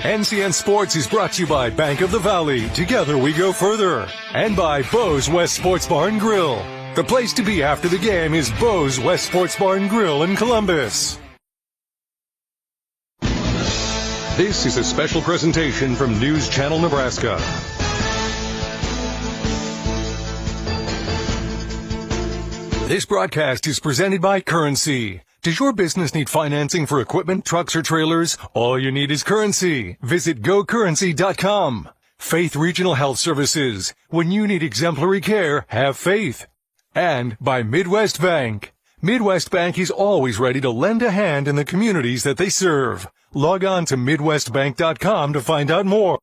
NCN Sports is brought to you by Bank of the Valley. Together we go further. And by Bo's West Sports Bar and Grill. The place to be after the game is Bo's West Sports Bar and Grill in Columbus. This is a special presentation from News Channel Nebraska. This broadcast is presented by Currency. Does your business need financing for equipment, trucks, or trailers? All you need is Currency. Visit gocurrency.com. Faith Regional Health Services. When you need exemplary care, have faith. And by Midwest Bank. Midwest Bank is always ready to lend a hand in the communities that they serve. Log on to MidwestBank.com to find out more.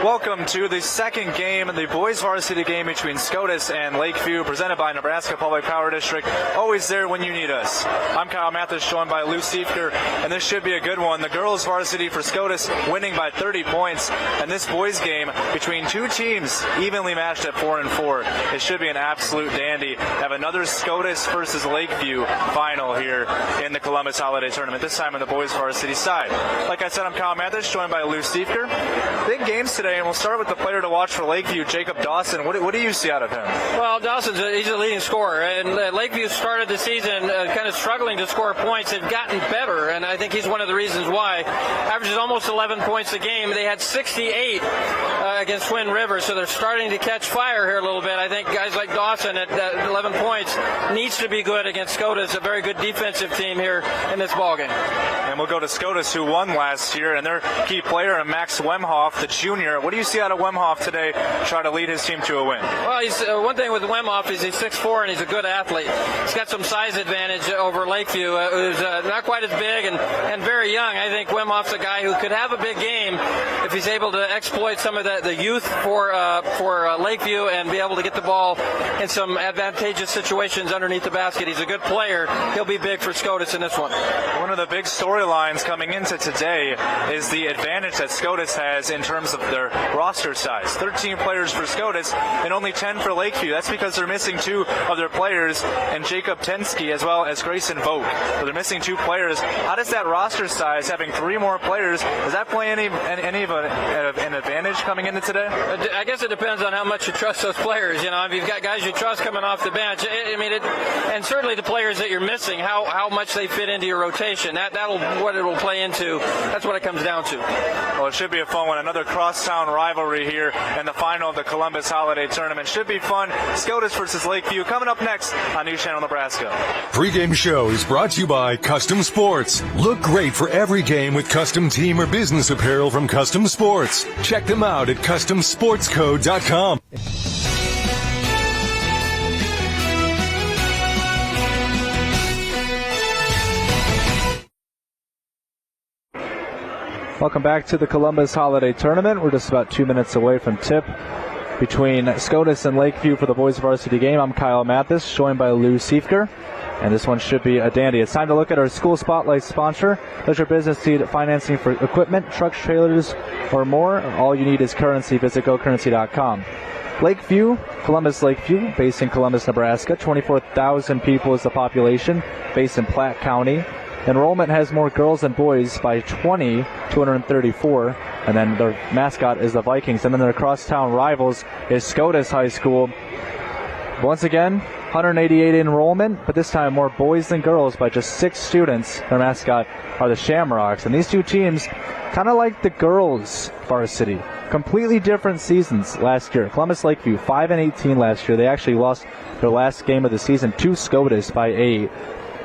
Welcome to the second game in the boys varsity game between SCOTUS and Lakeview, presented by Nebraska Public Power District. Always there when you need us. I'm Kyle Mathas, joined by Lou Siefker, and this should be a good one. The girls varsity for SCOTUS winning by 30 points, and this boys game between two teams evenly matched at 4-4. It should be an absolute dandy. Have another SCOTUS versus Lakeview final here in the Columbus Holiday Tournament, this time on the boys varsity side. Like I said, I'm Kyle Mathas, joined by Lou Siefker. Big games today. And we'll start with the player to watch for Lakeview, Jacob Dawson. What do you see out of him? Well, he's a leading scorer, and Lakeview started the season kind of struggling to score points. They've gotten better, and I think he's one of the reasons why. Averages almost 11 points a game. They had 68 against Twin River, so they're starting to catch fire here a little bit. I think guys like Dawson at 11 points needs to be good against SCOTUS, a very good defensive team here in this ballgame. And we'll go to SCOTUS, who won last year, and their key player, Max Wemhoff, the junior. What do you see out of Wemhoff today to try to lead his team to a win? Well, he's one thing with Wemhoff is he's 6'4", and he's a good athlete. He's got some size advantage over Lakeview, who's not quite as big and very young. I think Wemhoff's a guy who could have a big game if he's able to exploit some of the youth for Lakeview and be able to get the ball in some advantageous situations underneath the basket. He's a good player. He'll be big for SCOTUS in this one. One of the big storylines coming into today is the advantage that SCOTUS has in terms of their roster size. 13 players for SCOTUS and only 10 for Lakeview. That's because they're missing two of their players, and Jacob Tensky as well as Grayson Vogt. So they're missing two players. How does that roster size, having three more players, does that play any of an advantage coming into today? I guess it depends on how much you trust those players. You know, if you've got guys you trust coming off the bench, and certainly the players that you're missing, how much they fit into your rotation. That'll what it will play into. That's what it comes down to. Well, it should be a fun one. Another crosstown rivalry here in the final of the Columbus Holiday Tournament. Should be fun. SCOTUS versus Lakeview coming up next on News Channel Nebraska. Pre-game show is brought to you by Custom Sports. Look great for every game with custom team or business apparel from Custom Sports. Check them out at CustomSportsCo.com. Welcome back to the Columbus Holiday Tournament. We're just about 2 minutes away from tip between SCOTUS and Lakeview for the boys varsity game. I'm Kyle Mathas, joined by Lou Siefker, and this one should be a dandy. It's time to look at our School Spotlight sponsor. Does your business need financing for equipment, trucks, trailers, or more? All you need is Currency. Visit gocurrency.com. Lakeview, Columbus Lakeview, based in Columbus, Nebraska. 24,000 people is the population, based in Platte County. Enrollment has more girls than boys by 234, and then their mascot is the Vikings. And then their crosstown rivals is SCOTUS High School. Once again, 188 enrollment, but this time more boys than girls by just 6 students. Their mascot are the Shamrocks. And these two teams, kind of like the girls varsity, completely different seasons last year. Columbus Lakeview, 5-18 last year. They actually lost their last game of the season to SCOTUS by 8.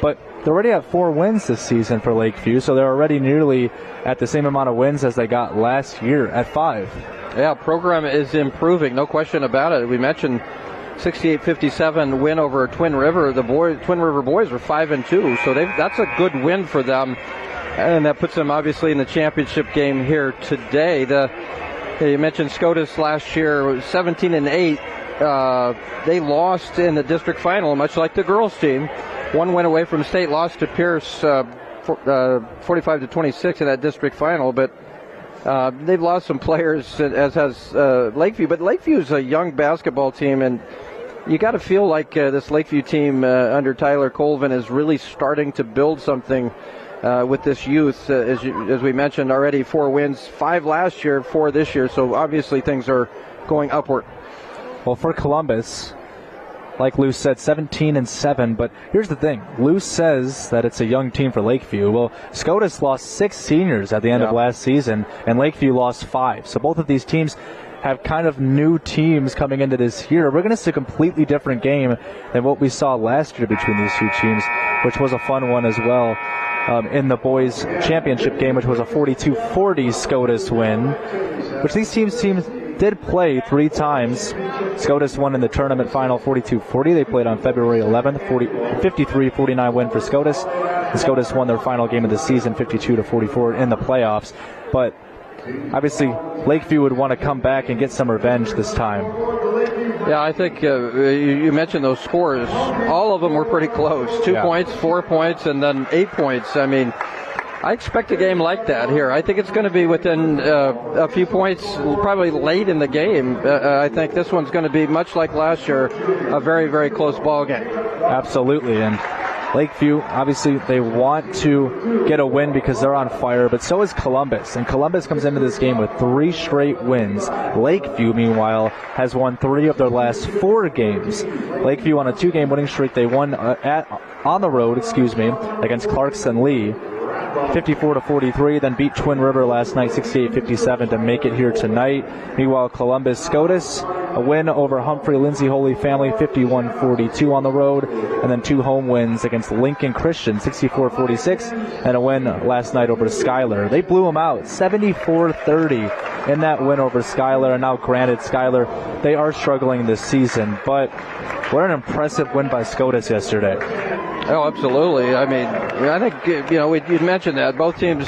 But they're already at 4 wins this season for Lakeview, so they're already nearly at the same amount of wins as they got last year at 5. Yeah, program is improving, no question about it. We mentioned 68-57 win over Twin River. The Twin River boys were 5-2, so that's a good win for them, and that puts them obviously in the championship game here today. You mentioned SCOTUS last year, 17-8. They lost in the district final, much like the girls team. One win away from state, lost to Pierce 45-26 in that district final, but they've lost some players, as has Lakeview. But Lakeview is a young basketball team, and you got to feel like this Lakeview team under Tyler Colvin is really starting to build something with this youth. As we mentioned already, 4 wins, 5 last year, 4 this year. So obviously things are going upward. Well, for Columbus, like Lou said, 17-7. But here's the thing. Lou says that it's a young team for Lakeview. Well, SCOTUS lost 6 seniors at the end of last season, and Lakeview lost 5. So both of these teams have kind of new teams coming into this year. We're going to see a completely different game than what we saw last year between these two teams, which was a fun one as well. In the boys' championship game, which was a 42-40 SCOTUS win, which these teams did play 3 times. SCOTUS won in the tournament final 42-40. They played on February 11th, 53-49 win for SCOTUS. The SCOTUS won their final game of the season 52-44 in the playoffs. But obviously, Lakeview would want to come back and get some revenge this time. Yeah, I think you mentioned those scores. All of them were pretty close. 2 points, 4 points, and then 8 points. I mean, I expect a game like that here. I think it's going to be within a few points, probably late in the game. I think this one's going to be much like last year, a very, very close ball game. Absolutely, and Lakeview, obviously, they want to get a win because they're on fire, but so is Columbus. And Columbus comes into this game with 3 straight wins. Lakeview, meanwhile, has won 3 of their last 4 games. Lakeview on a 2-game winning streak. They won on the road, against Clarkson Lee, 54-43, then beat Twin River last night 68-57 to make it here tonight. Meanwhile, Columbus SCOTUS, a win over Humphrey Lindsay Holy Family 51-42 on the road, and then 2 home wins against Lincoln Christian 64-46, and a win last night over Schuyler. They blew them out 74-30 in that win over Schuyler. And now granted, Schuyler, they are struggling this season, but what an impressive win by SCOTUS yesterday. Oh, absolutely. I mean, I think, you mentioned that. Both teams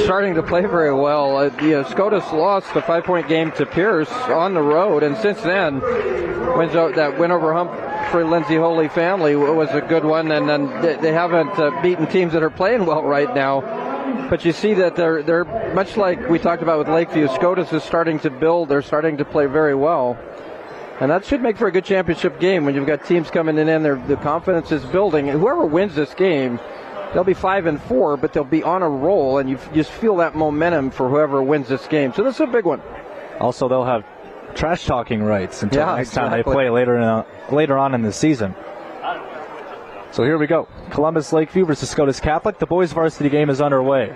starting to play very well. SCOTUS lost a 5-point game to Pierce on the road, and since then, that win over Humphrey Lindsay Holy Family was a good one, and then they haven't beaten teams that are playing well right now. But you see that they're much like we talked about with Lakeview. SCOTUS is starting to build. They're starting to play very well. And that should make for a good championship game when you've got teams coming in and the confidence is building. And whoever wins this game, they'll be 5-4, but they'll be on a roll, and you just feel that momentum for whoever wins this game. So this is a big one. Also, they'll have trash talking rights until next time they play later on in the season. So here we go. Columbus Lakeview versus SCOTUS Catholic. The boys varsity game is underway.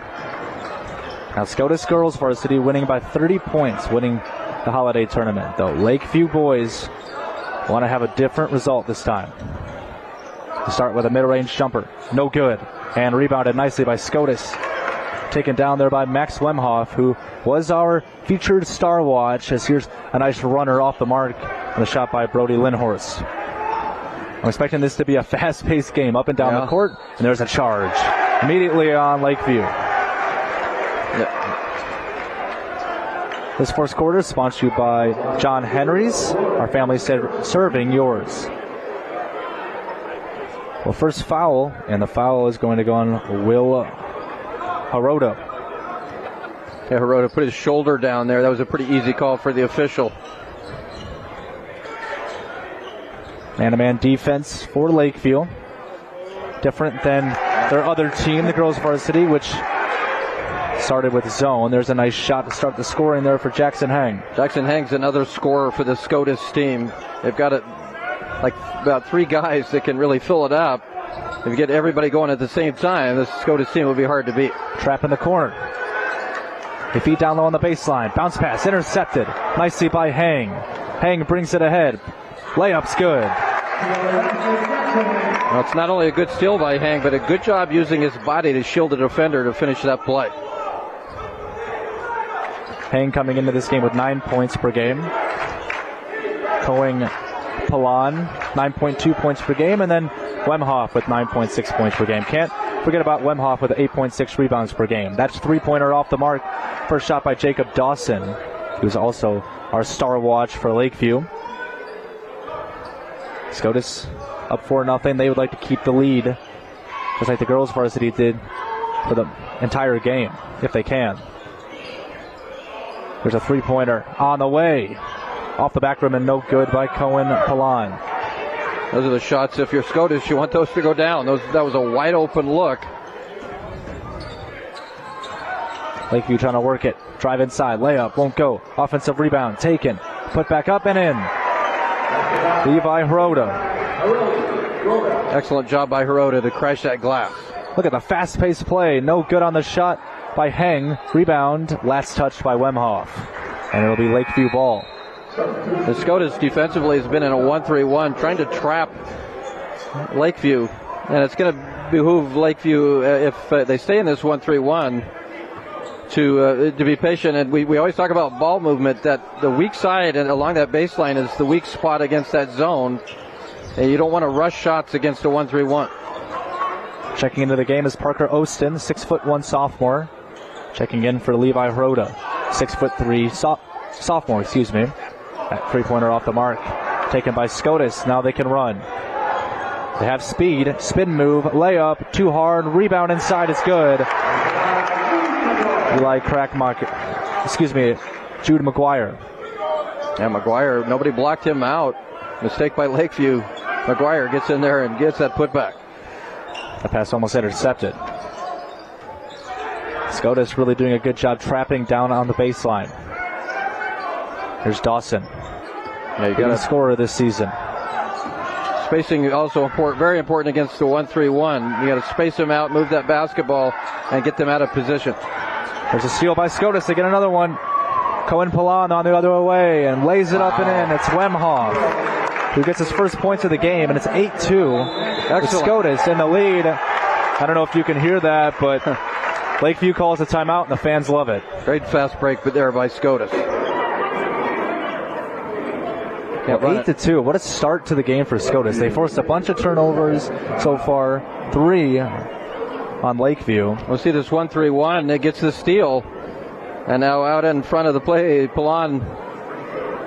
Now SCOTUS girls varsity winning by 30 points, winning the holiday tournament, though Lakeview boys want to have a different result this time. To start with a mid-range jumper, no good, and rebounded nicely by SCOTUS. Taken down there by Max Wemhoff, who was our featured star watch, as here's a nice runner off the mark and a shot by Brody Lindhorst. I'm expecting this to be a fast-paced game up and down the court, and there's a charge immediately on Lakeview. This first quarter is sponsored by John Henry's. Our family said, serving yours. Well, first foul, and the foul is going to go on Will Hirota. Yeah, Hirota put his shoulder down there. That was a pretty easy call for the official. Man-to-man defense for Lakeview. Different than their other team, the girls varsity, which started with zone. There's a nice shot to start the scoring there for Jackson Hang. Jackson Hang's another scorer for the SCOTUS team. They've got about 3 guys that can really fill it up. If you get everybody going at the same time, this SCOTUS team will be hard to beat. Trap in the corner. They feed down low on the baseline. Bounce pass intercepted nicely by Hang. Hang brings it ahead. Layup's good. Well, it's not only a good steal by Hang, but a good job using his body to shield the defender to finish that play. Hang coming into this game with 9 points per game. Coing Palan, 9.2 points per game, and then Wemhoff with 9.6 points per game. Can't forget about Wemhoff with 8.6 rebounds per game. That's 3-pointer off the mark. First shot by Jacob Dawson, who's also our star watch for Lakeview. SCOTUS up 4-0. They would like to keep the lead, just like the girls varsity did for the entire game, if they can. There's a 3-pointer on the way. Off the back rim and no good by Cohen Palan. Those are the shots. If you're SCOTUS, you want those to go down. That was a wide open look. Lakeview trying to work it. Drive inside. Layup. Won't go. Offensive rebound. Taken. Put back up and in. Levi Hirota. Excellent job by Hirota to crash that glass. Look at the fast-paced play. No good on the shot by Heng. Rebound. Last touched by Wemhoff. And it'll be Lakeview ball. The Scotus defensively has been in a 1-3-1 trying to trap Lakeview. And it's going to behoove Lakeview, if they stay in this 1-3-1, to be patient. And we always talk about ball movement, that the weak side and along that baseline is the weak spot against that zone. And you don't want to rush shots against a 1-3-1. Checking into the game is Parker Ostin, 6'1" sophomore. Checking in for Levi Hirota, 6'3" sophomore, excuse me. That three-pointer off the mark. Taken by Scotus. Now they can run. They have speed. Spin move. Layup. Too hard. Rebound inside is good. Eli Jude McGuire. And McGuire, nobody blocked him out. Mistake by Lakeview. McGuire gets in there and gets that putback. The pass almost intercepted. Scotus really doing a good job trapping down on the baseline. Here's Dawson. Yeah, you got a scorer this season. Spacing also very important against the 1-3-1. You got to space them out, move that basketball, and get them out of position. There's a steal by Scotus. They get another one. Cohen Palan on the other way and lays it up and in. It's Wemhoff who gets his first points of the game, and it's 8-2. With Scotus in the lead. I don't know if you can hear that, but Lakeview calls a timeout, and the fans love it. Great fast break there by Scotus. Well, 8-2. What a start to the game for Scotus. They forced a bunch of turnovers so far. 3 on Lakeview. We'll see this 1-3-1. It gets the steal. And now out in front of the play, Palan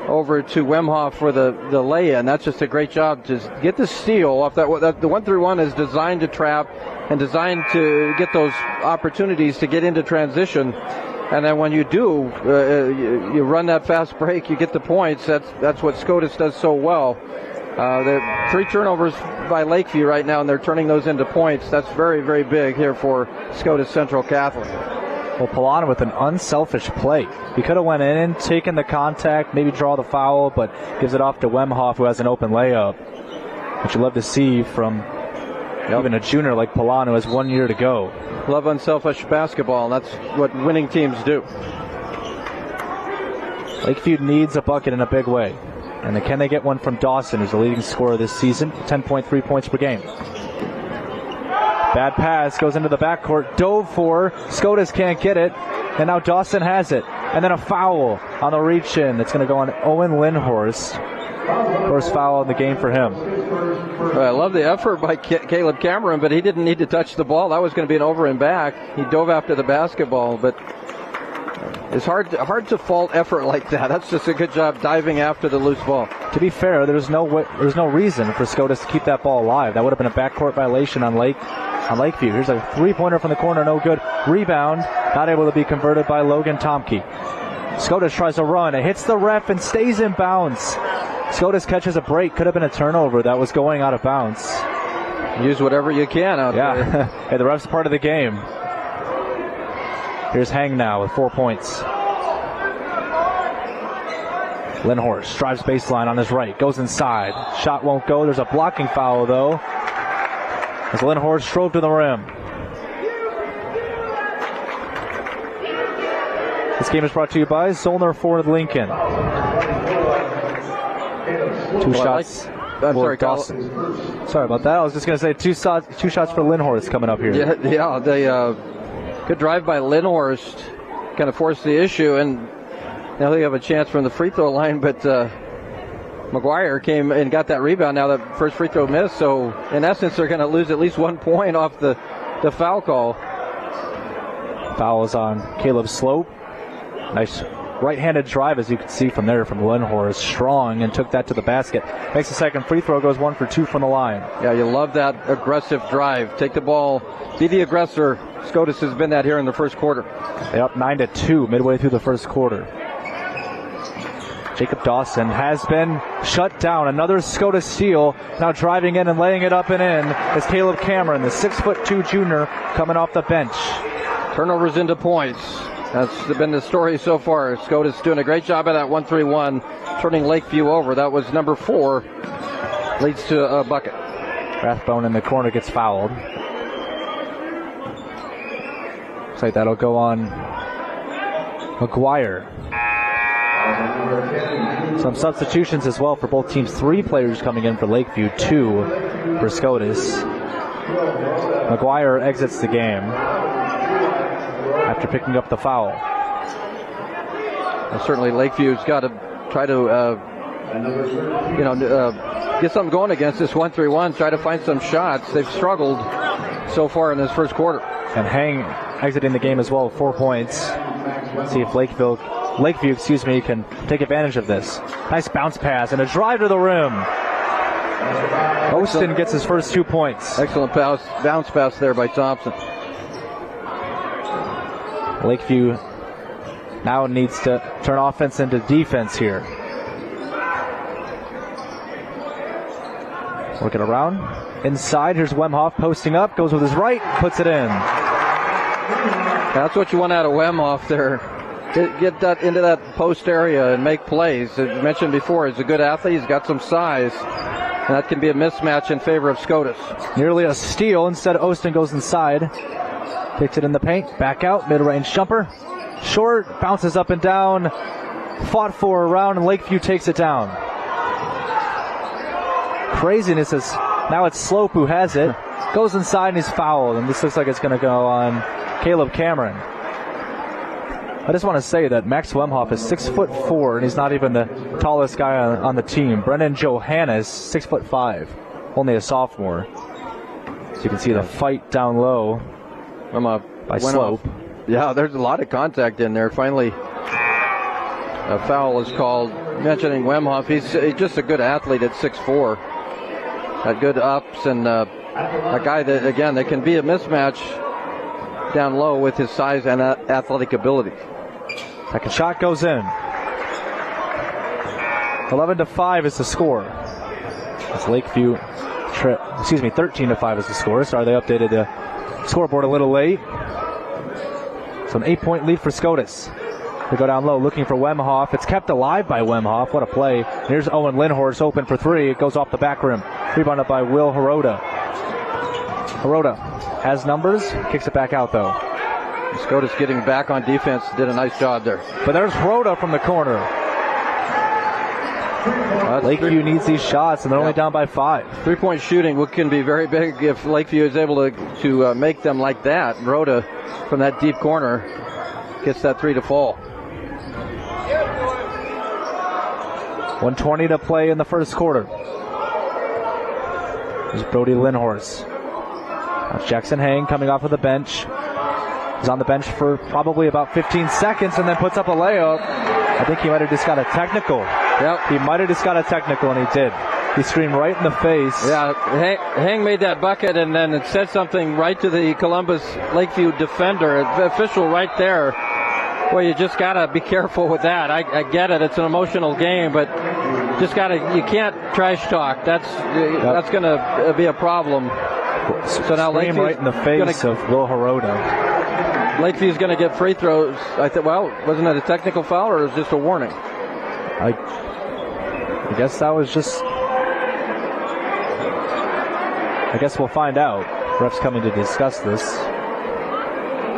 over to Wemhoff for the lay-in. That's just a great job to get the steal off that. The 1-3-1 is designed to trap and designed to get those opportunities to get into transition. And then when you do, you run that fast break, you get the points. That's what Scotus does so well. The 3 turnovers by Lakeview right now, and they're turning those into points. That's very, very big here for Scotus Central Catholic. Well, Polana with an unselfish play. He could have went in, taken the contact, maybe draw the foul, but gives it off to Wemhoff, who has an open layup. Which you love to see from even a junior like Polana, who has 1 year to go. Love unselfish basketball, and that's what winning teams do. Lakeview needs a bucket in a big way. And can they get one from Dawson, who's the leading scorer this season? 10.3 points per game. Bad pass, goes into the backcourt, dove for, Scotus can't get it, and now Dawson has it. And then a foul on the reach-in. It's going to go on Owen Lindhorst. First foul in the game for him. I love the effort by Caleb Cameron, but he didn't need to touch the ball. That was going to be an over and back. He dove after the basketball, but it's hard to fault effort like that. That's just a good job diving after the loose ball. To be fair, there's no reason for Scotus to keep that ball alive. That would have been a backcourt violation on Lakeview. Here's a three-pointer from the corner, no good. Rebound, not able to be converted by Logan Tomke. Scotus tries to run. It hits the ref and stays in bounds. Scotus catches a break. Could have been a turnover. That was going out of bounds. Use whatever you can out there. Hey, the ref's part of the game. Here's Hang now with 4 points. Lindhorst drives baseline on his right. Goes inside. Shot won't go. There's a blocking foul, though, as Lindhorst drove to the rim. This game is brought to you by Zollner Ford Lincoln. Two shots. I'm sorry, Dawson. Sorry about that. I was just going to say two shots for Lindhorst coming up here. Yeah. They good drive by Lindhorst, kind of forced the issue, and now they have a chance from the free throw line. But McGuire came and got that rebound. Now the first free throw missed, so in essence they're going to lose at least 1 point off the foul call. Foul is on Caleb Slope. Nice right-handed drive, as you can see from there, from Lindhorst. Strong, and took that to the basket. Makes the second free throw, goes 1 for 2 from the line. Yeah, you love that aggressive drive. Take the ball, be the aggressor. Scotus has been that here in the first quarter. They're up 9-2 midway through the first quarter. Jacob Dawson has been shut down. Another Scotus steal. Now driving in and laying it up and in is Caleb Cameron, the 6'2" junior coming off the bench. Turnovers into points. That's been the story so far. Scotus doing a great job of that 1-3-1, turning Lakeview over. That was number 4. Leads to a bucket. Rathbone in the corner gets fouled. Looks like that'll go on McGuire. Some substitutions as well for both teams. 3 players coming in for Lakeview, 2 for SCOTUS. McGuire exits the game after picking up the foul. Well, certainly Lakeview's got to try to get something going against this 1-3-1, try to find some shots. They've struggled so far in this first quarter. And Hang exiting the game as well, 4 points. See if Lakeview can take advantage of this. Nice bounce pass and a drive to the rim. Oston gets his first 2 points. Excellent bounce pass there by Thompson. Lakeview now needs to turn offense into defense here. Working around. Inside, here's Wemhoff posting up, goes with his right, puts it in. That's what you want out of Wemhoff there. Get that into that post area and make plays. As mentioned before, he's a good athlete, he's got some size. And that can be a mismatch in favor of SCOTUS. Nearly a steal. Instead, Oston goes inside. Kicks it in the paint. Back out. Mid-range jumper. Short. Bounces up and down. Fought for a round, and Lakeview takes it down. Craziness is now it's Slope who has it. Goes inside and he's fouled. And this looks like it's going to go on Caleb Cameron. I just want to say that Max Wemhoff is 6'4", and he's not even the tallest guy on the team. Brendan Johannes, 6'5", only a sophomore. So you can see the fight down low by Slope. Yeah, there's a lot of contact in there. Finally, a foul is called. Mentioning Wemhoff, he's just a good athlete at 6'4". Had good ups and a guy that, again, that can be a mismatch down low with his size and athletic ability. Second shot goes in. 11-5 is the score. It's Lakeview. 13-5 is the score. Sorry, they updated the scoreboard a little late. So an 8-point lead for SCOTUS. They go down low looking for Wemhoff. It's kept alive by Wemhoff. What a play. Here's Owen Lindhorst open for 3. It goes off the back rim. Rebounded by Will Hirota. Hirota has numbers. Kicks it back out though. SCOTUS getting back on defense, did a nice job there. But there's Hirota from the corner. Lakeview needs these shots, and they're only down by 5. 3-point shooting can be very big if Lakeview is able to make them like that. Hirota from that deep corner gets that 3 to fall. 1:20 to play in the first quarter. There's Brody Lindhorst. That's Jackson Hang coming off of the bench. He's on the bench for probably about 15 seconds and then puts up a layup. I think he might have just got a technical. Yep. He might have just got a technical, and he did. He screamed right in the face. Yeah, Hang made that bucket, and then it said something right to the Columbus Lakeview defender, official right there. Well, you just got to be careful with that. I get it. It's an emotional game, but you can't trash talk. That's going to be a problem. So now Lakeview's right in the face of Will Hirota. Lakeview's going to get free throws. I thought, well, wasn't it a technical foul or was it just a warning? I guess that was just. I guess we'll find out. Ref's coming to discuss this.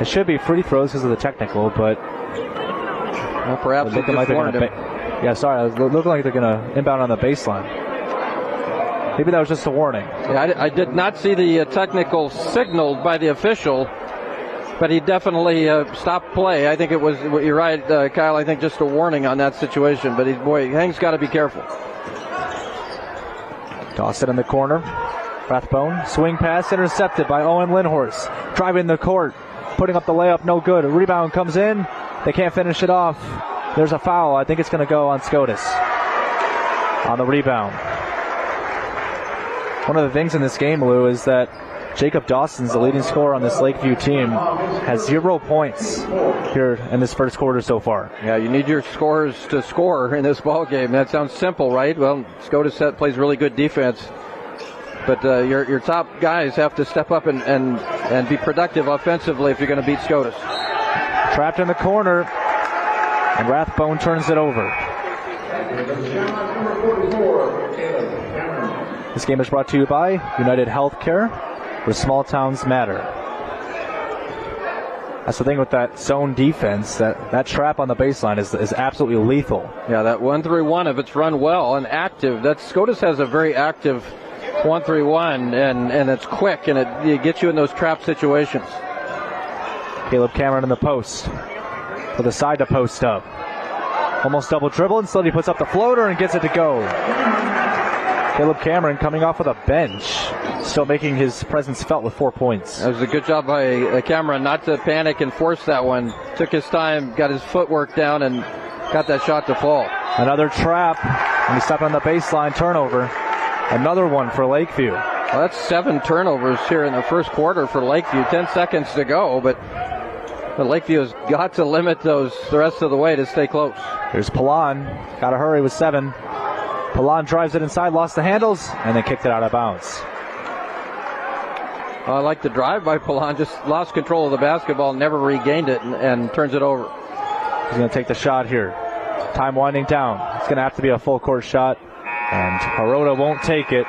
It should be free throws because of the technical, but. Well, perhaps looking like they're gonna yeah, sorry. It was looking like they're going to inbound on the baseline. Maybe that was just a warning. Yeah, I did not see the technical signaled by the official, but he definitely stopped play. I think it was, you're right, Kyle, I think just a warning on that situation. But Hang's got to be careful. Toss it in the corner. Rathbone, swing pass intercepted by Owen Lindhorst. Driving the court, putting up the layup, no good. A rebound comes in. They can't finish it off. There's a foul. I think it's going to go on SCOTUS on the rebound. One of the things in this game, Lou, is that Jacob Dawson's the leading scorer on this Lakeview team, has 0 points here in this first quarter so far. Yeah, you need your scorers to score in this ball game. That sounds simple, right? Well, SCOTUS plays really good defense, but your top guys have to step up and be productive offensively if you're going to beat SCOTUS. Trapped in the corner, and Rathbone turns it over. This game is brought to you by United Healthcare, where small towns matter. That's the thing with that zone defense, that trap on the baseline is absolutely lethal. Yeah, that 1-3-1, if it's run well and active, SCOTUS has a very active 1-3-1, and it's quick, and it gets you in those trap situations. Caleb Cameron in the post with a side to post up. Almost double dribble, instead he puts up the floater and gets it to go. Caleb Cameron coming off of the bench, still making his presence felt with 4 points. That was a good job by Cameron not to panic and force that one. Took his time, got his footwork down, and got that shot to fall. Another trap, and he stepped on the baseline, turnover. Another one for Lakeview. Well, that's 7 turnovers here in the first quarter for Lakeview. 10 seconds to go, but Lakeview has got to limit those the rest of the way to stay close. Here's Palan. Got to hurry with 7. Palan drives it inside, lost the handles, and then kicked it out of bounds. I like the drive by Palan, just lost control of the basketball, never regained it, and turns it over. He's going to take the shot here. Time winding down. It's going to have to be a full court shot, and Hirota won't take it.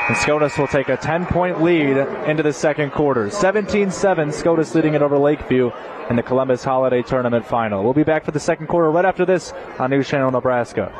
And SCOTUS will take a 10-point lead into the second quarter. 17-7, SCOTUS leading it over Lakeview in the Columbus Holiday Tournament final. We'll be back for the second quarter right after this on News Channel Nebraska.